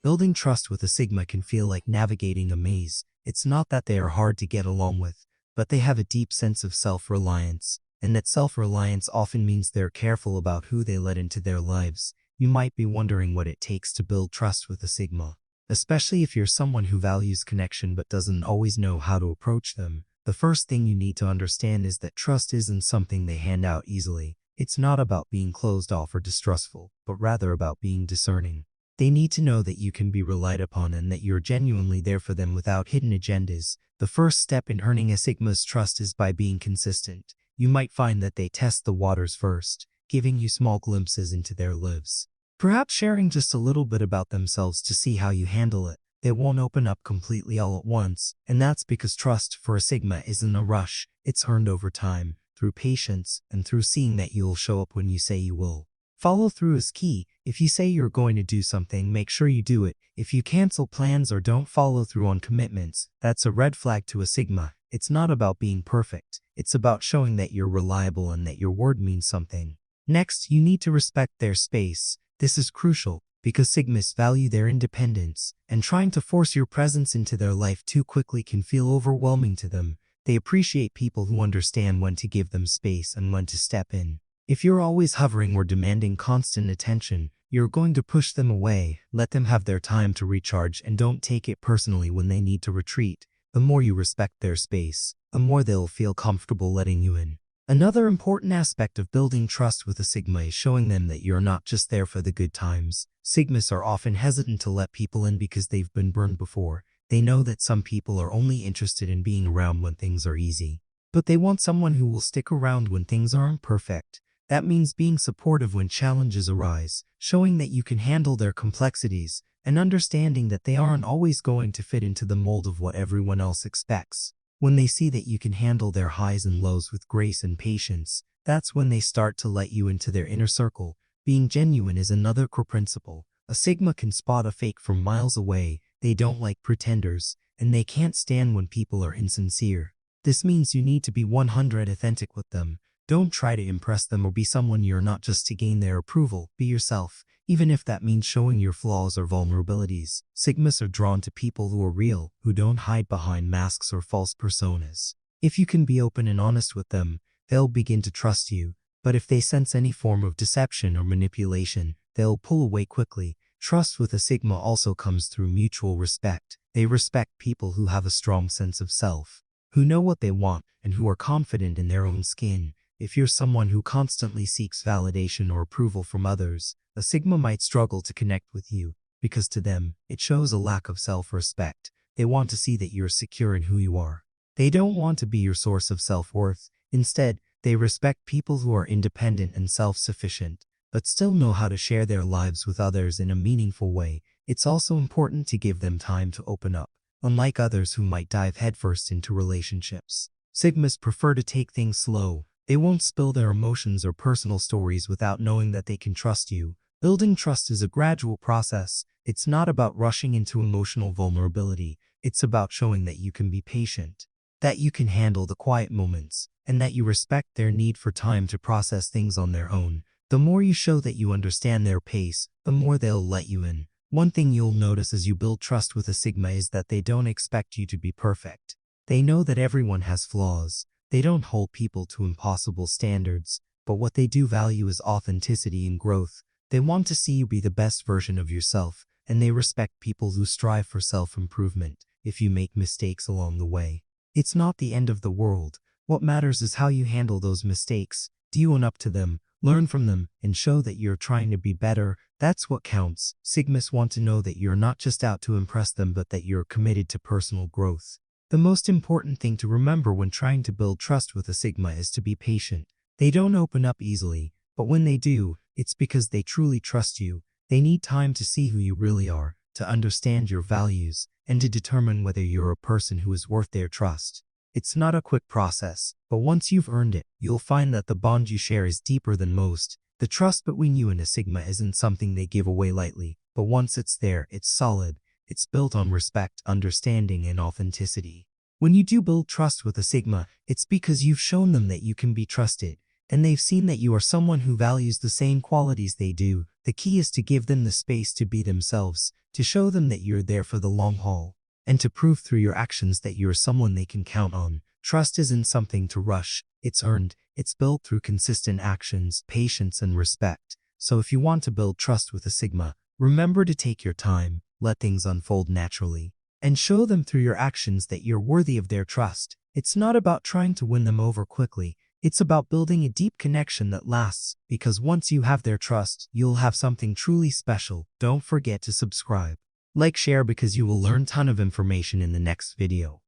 Building trust with a Sigma can feel like navigating a maze. It's not that they are hard to get along with, but they have a deep sense of self-reliance, and that self-reliance often means they're careful about who they let into their lives. You might be wondering what it takes to build trust with a Sigma, especially if you're someone who values connection but doesn't always know how to approach them. The first thing you need to understand is that trust isn't something they hand out easily. It's not about being closed off or distrustful, but rather about being discerning. They need to know that you can be relied upon and that you're genuinely there for them without hidden agendas. The first step in earning a Sigma's trust is by being consistent. You might find that they test the waters first, giving you small glimpses into their lives. Perhaps sharing just a little bit about themselves to see how you handle it. They won't open up completely all at once, and that's because trust for a Sigma isn't a rush. It's earned over time, through patience, and through seeing that you'll show up when you say you will. Follow through is key. If you say you're going to do something, make sure you do it. If you cancel plans or don't follow through on commitments, that's a red flag to a Sigma. It's not about being perfect. It's about showing that you're reliable and that your word means something. Next, you need to respect their space. This is crucial because Sigmas value their independence, and trying to force your presence into their life too quickly can feel overwhelming to them. They appreciate people who understand when to give them space and when to step in. If you're always hovering or demanding constant attention, you're going to push them away. Let them have their time to recharge and don't take it personally when they need to retreat. The more you respect their space, the more they'll feel comfortable letting you in. Another important aspect of building trust with a Sigma is showing them that you're not just there for the good times. Sigmas are often hesitant to let people in because they've been burned before. They know that some people are only interested in being around when things are easy, but they want someone who will stick around when things aren't perfect. That means being supportive when challenges arise, showing that you can handle their complexities, and understanding that they aren't always going to fit into the mold of what everyone else expects. When they see that you can handle their highs and lows with grace and patience, that's when they start to let you into their inner circle. Being genuine is another core principle. A Sigma can spot a fake from miles away. They don't like pretenders, and they can't stand when people are insincere. This means you need to be 100% authentic with them. Don't try to impress them or be someone you're not just to gain their approval. Be yourself, even if that means showing your flaws or vulnerabilities. Sigmas are drawn to people who are real, who don't hide behind masks or false personas. If you can be open and honest with them, they'll begin to trust you. But if they sense any form of deception or manipulation, they'll pull away quickly. Trust with a Sigma also comes through mutual respect. They respect people who have a strong sense of self, who know what they want, and who are confident in their own skin. If you're someone who constantly seeks validation or approval from others, a Sigma might struggle to connect with you, because to them, it shows a lack of self-respect. They want to see that you're secure in who you are. They don't want to be your source of self-worth. Instead, they respect people who are independent and self-sufficient, but still know how to share their lives with others in a meaningful way. It's also important to give them time to open up. Unlike others who might dive headfirst into relationships, Sigmas prefer to take things slow. They won't spill their emotions or personal stories without knowing that they can trust you. Building trust is a gradual process. It's not about rushing into emotional vulnerability. It's about showing that you can be patient, that you can handle the quiet moments, and that you respect their need for time to process things on their own. The more you show that you understand their pace, the more they'll let you in. One thing you'll notice as you build trust with a Sigma is that they don't expect you to be perfect. They know that everyone has flaws. They don't hold people to impossible standards, but what they do value is authenticity and growth. They want to see you be the best version of yourself, and they respect people who strive for self-improvement. If you make mistakes along the way, it's not the end of the world. What matters is how you handle those mistakes. Do you own up to them, learn from them, and show that you're trying to be better? That's what counts. Sigmas want to know that you're not just out to impress them, but that you're committed to personal growth. The most important thing to remember when trying to build trust with a Sigma is to be patient. They don't open up easily, but when they do, it's because they truly trust you. They need time to see who you really are, to understand your values, and to determine whether you're a person who is worth their trust. It's not a quick process, but once you've earned it, you'll find that the bond you share is deeper than most. The trust between you and a Sigma isn't something they give away lightly, but once it's there, it's solid. It's built on respect, understanding, and authenticity. When you do build trust with a Sigma, it's because you've shown them that you can be trusted, and they've seen that you are someone who values the same qualities they do. The key is to give them the space to be themselves. to show them that you're there for the long haul, and to prove through your actions that you're someone they can count on. Trust isn't something to rush, it's earned, it's built through consistent actions, patience, and respect. So if you want to build trust with a Sigma, remember to take your time, let things unfold naturally, and show them through your actions that you're worthy of their trust. It's not about trying to win them over quickly, it's about building a deep connection that lasts, because once you have their trust, you'll have something truly special. Don't forget to subscribe, like, share, because you will learn a ton of information in the next video.